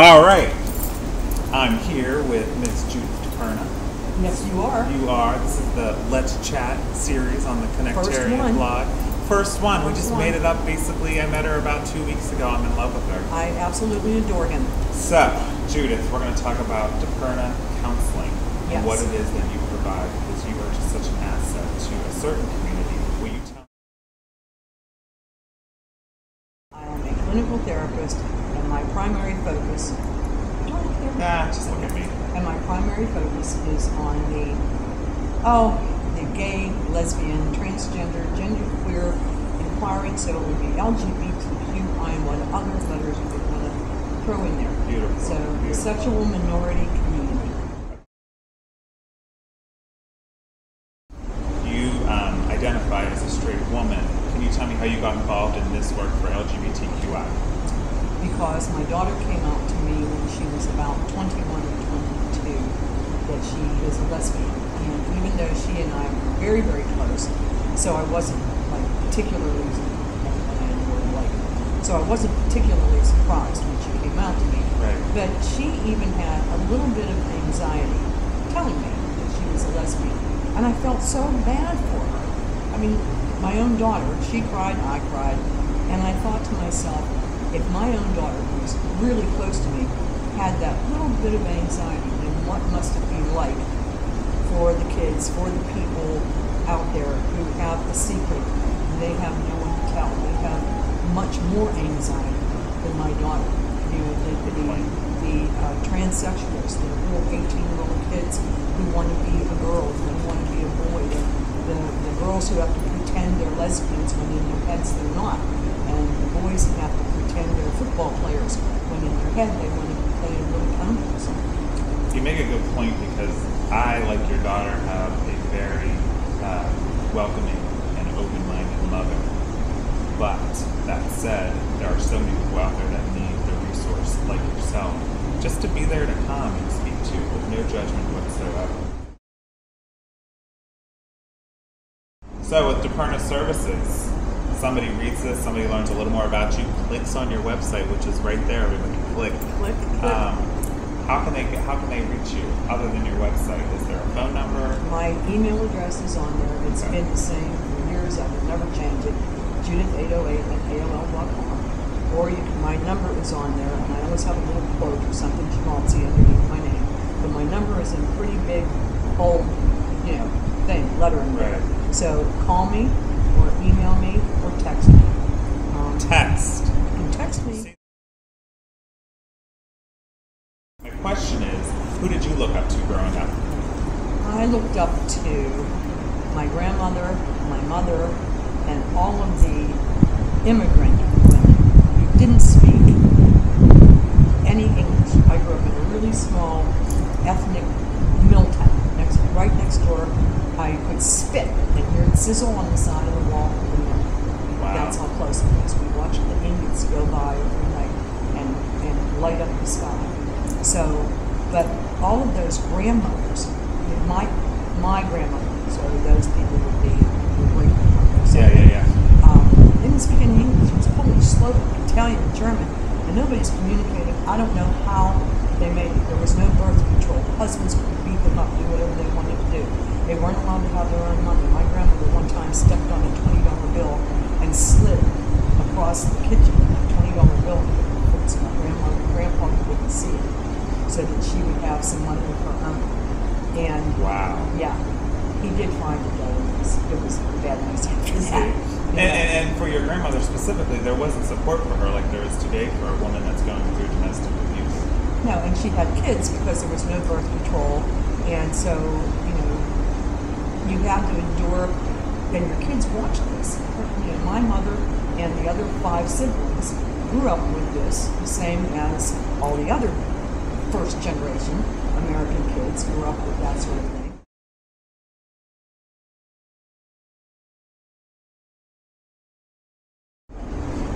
All right. I'm here with Miss Judith DiPerna. Yes, you are. You are. This is the Let's Chat series on the Connectarian blog. First one. We just made it up, basically. I met her about 2 weeks ago. I'm in love with her. I absolutely adore him. So, Judith, we're going to talk about DiPerna counseling and what it is that you provide, because you are just such an asset to a certain community. Will you tell me? I am a clinical therapist, and my primary focus... just look at me. And my primary focus is on the gay, lesbian, transgender, genderqueer, inquiring, so it would be LGBTQI and what other letters you would want to throw in there. Beautiful. So the sexual minority community. You identify as a straight woman. Can you tell me how you got involved in this work for LGBTQI? Because my daughter came out to me when she was about 21 or 22 that she is a lesbian. And even though she and I were very, very close, so I wasn't particularly surprised when she came out to me. Right. But she even had a little bit of anxiety telling me that she was a lesbian. And I felt so bad for her. I mean, my own daughter, she cried, I cried, and I thought to myself, if my own daughter, who was really close to me, had that little bit of anxiety, then what must it be like for the kids, for the people out there who have a secret and they have no one to tell. They have much more anxiety than my daughter. You know, the transsexuals, the little 18-year-old kids who want to be a girl, who want to be a boy, the girls who have to pretend they're lesbians when in their heads they're not, and the boys who have to pretend they're football players when in their head they want to play little countries. You make a good point, because I, like your daughter, have a very welcoming and open-minded mother. But that said, there are so many people out there that need the resource, like yourself, just to be there to come and speak to with no judgment whatsoever. So with DiPerna Services, somebody reads this, somebody learns a little more about you, clicks on your website, which is right there. Everybody click. Click. How can they reach you other than your website? Is there a phone number? My email address is on there. It's been the same for years. I would never change it. Judith808@AOL.com. Or my number is on there, and I always have a little quote or something schmaltzy underneath my name. But my number is in pretty big, bold, lettering there. Right. So call me, or email me, or text me. Text. You can text me. My question is, who did you look up to growing up? I looked up to my grandmother, my mother, and all of the immigrant women who didn't speak any English. I grew up in a really small ethnic mill town. Right next door, I could spit and hear it sizzle on the side of the wall of the mill. Wow. That's how close it was. We watched the Indians go by every night and light up the sky. So, but all of those grandmothers, my grandmother, so those people would be great grandmothers. Yeah. They didn't speak any English. It was Polish, Slovak, Italian, German, and nobody's communicating. I don't know how they made it. There was no birth control. Husbands could beat them up, do whatever they wanted to do. They weren't allowed to have their own money. My grandmother one time stepped on a $20 bill and slid across the kitchen with a $20 bill so my grandpa wouldn't see it, so that she would have some money of her own. And yeah, he did find it though. It was bad news after that. And for your grandmother specifically, there wasn't support for her like there is today for a woman that's going through domestic abuse. No, and she had kids because there was no birth control, and so you had to endure, and your kids watched this. My mother and the other 5 siblings grew up with this, the same as all the other first generation American kids grew up with that sort of thing.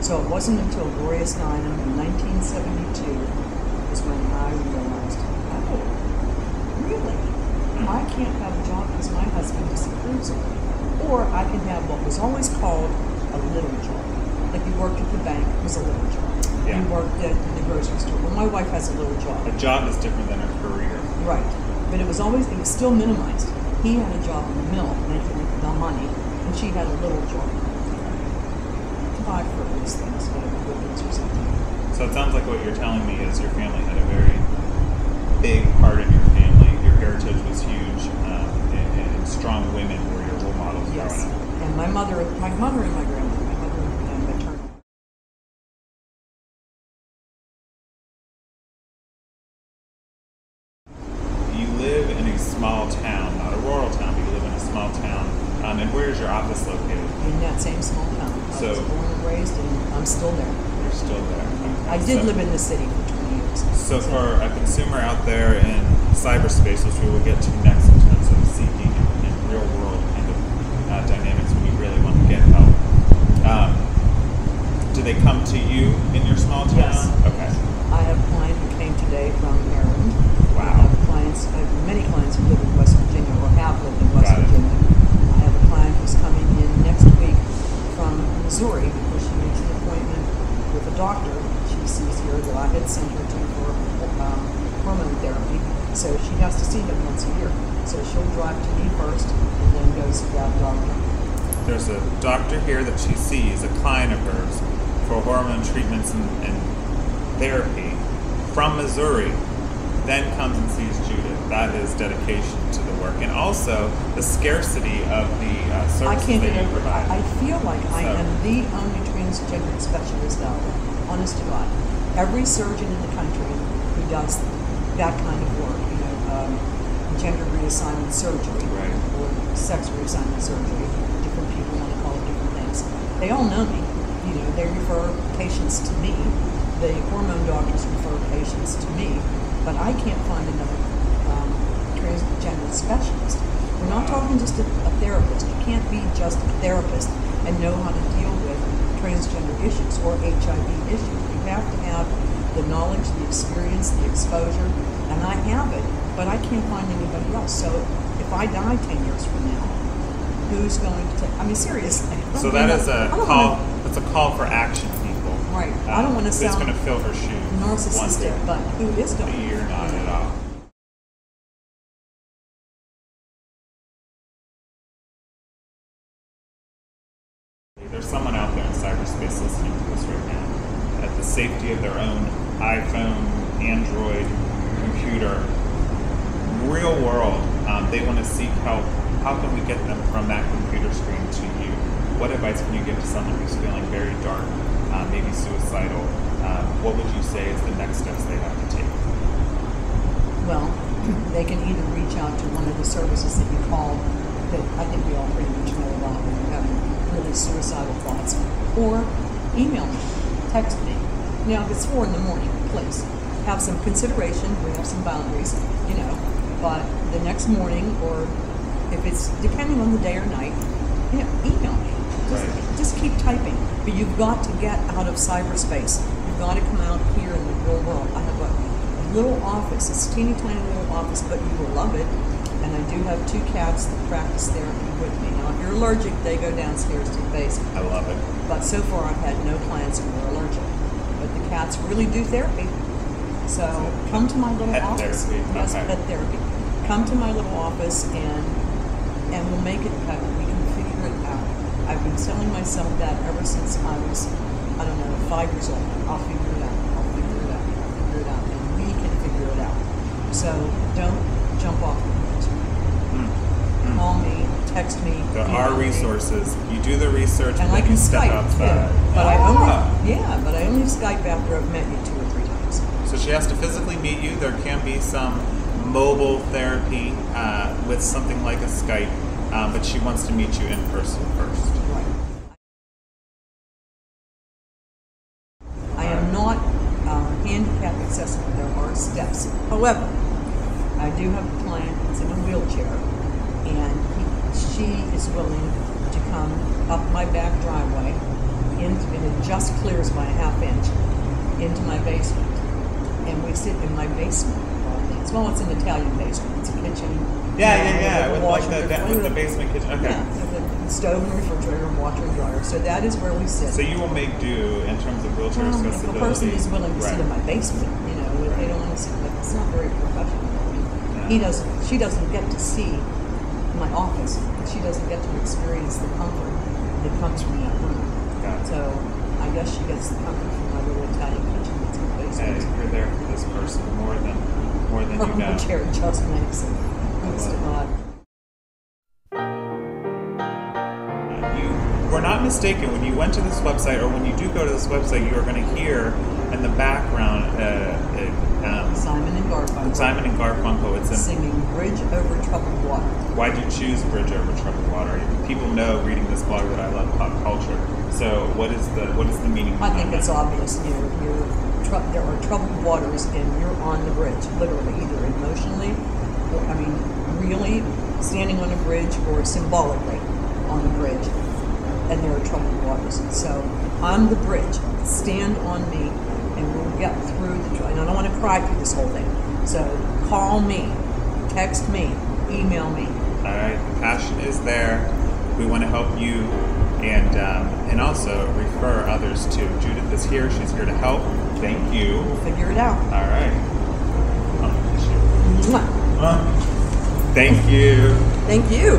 So it wasn't until Gloria Steinem in 1972 was when I realized, oh, really? I can't have a job because my husband disapproves of me. Or I can have what was always called a little job. Like you worked at the bank, it was a little job. Yeah. You worked at the grocery store. Well, my wife has a little job. A job is different than a career. Right. But it was still minimized. He had a job in the mill making the money, and she had a little job. To buy for these things, whatever goods or something. So it sounds like what you're telling me is your family had a very big part in your family. Your heritage was huge, and strong women were your role models growing up. And my mother and my grandmother, my mother and maternal. You live in a small town, not a rural town, but you live in a small town. And where is your office located? In that same small town. I was born and raised, and I'm still there. You're still there. Okay. I did live in the city for 20 years. So for a consumer out there in cyberspace, which we will get to next in terms of seeking in real world kind of dynamics when you really want to get help, do they come to you in your small town? Yes. Okay. I have a client who came today from Maryland. Wow. I have many clients who live in West Virginia or have lived in West Virginia. I have a client who's coming in next week from Missouri where she makes an appointment with a doctor she sees here that I had sent her to for hormone therapy. So she has to see him once a year. So she'll drive to me first and then goes to that doctor. There's a doctor here that she sees, a client of hers, for hormone treatments and therapy from Missouri, then comes and sees Judith. That is dedication to the work. And also the scarcity of the services that you provide. I feel like I am the only transgender specialist out there, honest to God. Every surgeon in the country who does that kind of work, gender reassignment surgery, or sex reassignment surgery, different people want to call it different things. They all know me. They refer patients to me. The hormone doctors refer patients to me. But I can't find another transgender specialist. We're not talking just a therapist. You can't be just a therapist and know how to deal with transgender issues or HIV issues. You have to have the knowledge, the experience, the exposure, and I have it, but I can't find anybody else. So if I die 10 years from now, who's going to take, seriously. So that is a call, that's a call for action, people. Right. I don't want to sound who's going to fill her shoes narcissistic, but who is going to? You're not at all. There's someone out there in cyberspace listening to this right now at the safety of their own iPhone, Android, computer, real world. They want to seek help. How can we get them from that computer screen to you? What advice can you give to someone who's feeling very dark, maybe suicidal? What would you say is the next steps they have to take? Well, they can either reach out to one of the services that you call, that I think we all pretty much know about when you're having really suicidal thoughts, or email me, text me. Now, if it's 4 in the morning, please have some consideration. We have some boundaries, but the next morning, or if it's depending on the day or night, email me. Just keep typing. But you've got to get out of cyberspace. You've got to come out here in the real world. I have a little office. It's a teeny tiny little office, but you will love it. And I do have 2 cats that practice therapy with me. Now, if you're allergic, they go downstairs to the basement. I love it. But so far, I've had no clients who are allergic. But the cats really do therapy. So come to my little office. Yes, pet therapy. Come to my little office and we'll make it better. We can figure it out. I've been telling myself that ever since I was, 5 years old. I'll figure it out. I'll figure it out. I'll figure it out. And we can figure it out. So don't jump off the bridge. Call me, text me. There are resources. You do the research and I can step Skype outside. too. But I only Skype after I've met you 2 or 3 times. So she has to physically meet you. There can be some mobile therapy with something like a Skype, but she wants to meet you in person first. Right. I am not handicap accessible. There are steps. However, I do have a client that's in a wheelchair, and she is willing to come up my back driveway, and it just clears by a ½ inch into my basement, and we sit in my basement. Well, it's an Italian basement. It's a kitchen. Yeah. With the basement kitchen. Okay. Yeah, stove and refrigerator and washer and dryer. So that is where we sit. So you will make do in terms of wheelchair If accessibility. a person is willing to sit Right. in my basement, you know, if they don't want to sit, but it's not very professional. I mean, she doesn't get to see my office. She doesn't get to experience the comfort that comes from that room. Gotcha. So I guess she gets the comfort from my little Italian kitchen that's in the Hey, basement. you're there for this person more than Her you know. wheelchair just makes it. Thanks to God. You were not mistaken when you went to this website, or when you do go to this website, you are going to hear in the background Simon and Garfunkel. Simon and Garfunkel. It's Singing Bridge Over Troubled Water. Why'd you choose Bridge Over Troubled Water? People know reading this blog that I love pop culture. So what is the meaning I behind think it's that? obvious. There are troubled waters, and you're on the bridge, literally, either emotionally, or, I mean, really standing on a bridge, or symbolically on the bridge, and there are troubled waters. So I'm the bridge. Stand on me, and we'll get through the. And I don't want to cry through this whole thing. So call me, text me, email me. All right, the passion is there. We want to help you, and also refer others to. Judith is here. She's here to help. Thank you. We'll figure it out. All right. Mwah. Thank you. Thank you.